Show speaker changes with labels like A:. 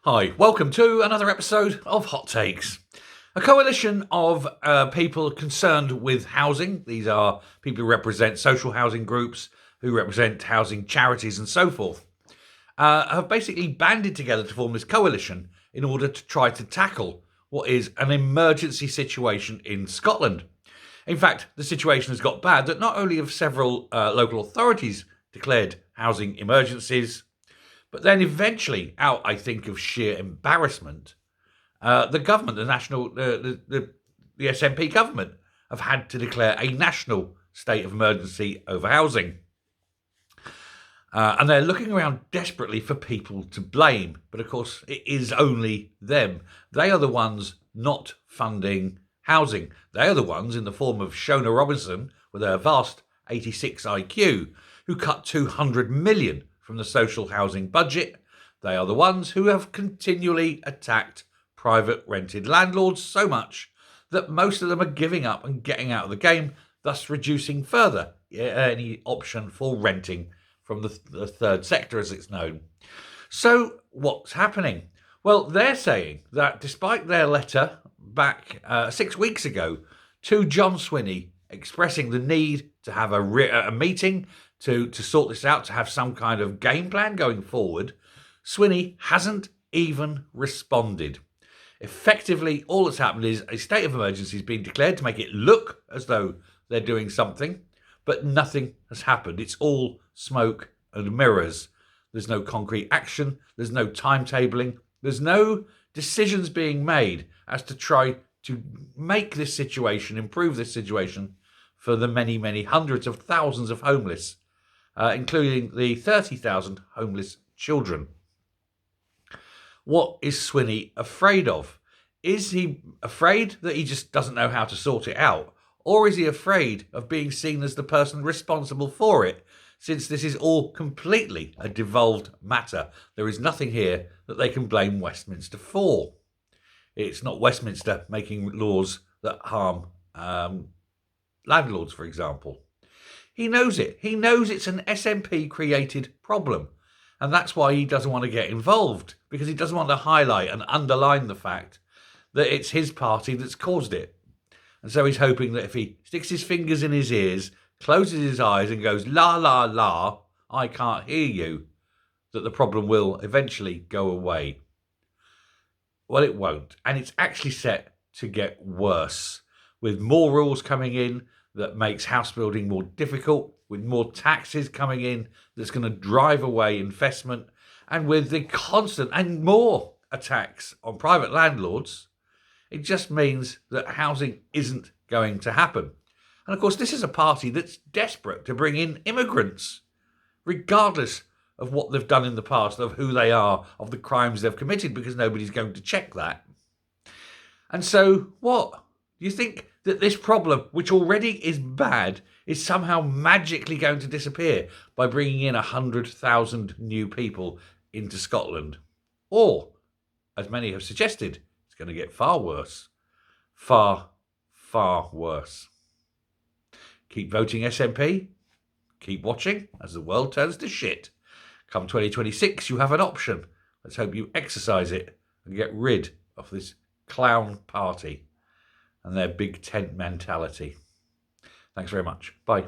A: Hi, welcome to another episode of Hot Takes. A coalition of people concerned with housing. These are people who represent social housing groups, who represent housing charities and so forth, have basically banded together to form this coalition in order to try to tackle what is an emergency situation in Scotland. In fact, the situation has got bad that not only have several local authorities declared housing emergencies, but then eventually, out, I think, of sheer embarrassment, the government, the SNP government, have had to declare a national state of emergency over housing. And they're looking around desperately for people to blame. But of course, it is only them. They are the ones not funding housing. They are the ones, in the form of Shona Robinson, with her vast 86 IQ, who cut 200 million from the social housing budget. They are the ones who have continually attacked private rented landlords so much that most of them are giving up and getting out of the game, thus reducing further any option for renting from the third sector, as it's known. So what's happening? Well, they're saying that despite their letter back 6 weeks ago to John Swinney expressing the need to have a meeting to sort this out, to have some kind of game plan going forward, Swinney hasn't even responded. Effectively, all that's happened is a state of emergency has been declared to make it look as though they're doing something, but nothing has happened. It's all smoke and mirrors. There's no concrete action. There's no timetabling. There's no decisions being made as to try to make this situation, improve this situation for the many, many hundreds of thousands of homeless, including the 30,000 homeless children. What is Swinney afraid of? Is he afraid that he just doesn't know how to sort it out? Or is he afraid of being seen as the person responsible for it, since this is all completely a devolved matter? There is nothing here that they can blame Westminster for. It's not Westminster making laws that harm landlords, for example. He knows it. He knows it's an SNP-created problem. And that's why he doesn't want to get involved, because he doesn't want to highlight and underline the fact that it's his party that's caused it. And so he's hoping that if he sticks his fingers in his ears, closes his eyes and goes, la, la, la, I can't hear you, that the problem will eventually go away. Well, it won't. And it's actually set to get worse, with more rules coming in that makes house building more difficult, with more taxes coming in that's going to drive away investment, and with the constant and more attacks on private landlords. It just means that housing isn't going to happen. And of course, this is a party that's desperate to bring in immigrants, regardless of what they've done in the past, of who they are, of the crimes they've committed, because nobody's going to check that. And so what? You think that this problem, which already is bad, is somehow magically going to disappear by bringing in 100,000 new people into Scotland? Or, as many have suggested, it's going to get far worse. Far, far worse. Keep voting SNP. Keep watching as the world turns to shit. Come 2026, you have an option. Let's hope you exercise it and get rid of this clown party and their big tent mentality. Thanks very much. Bye.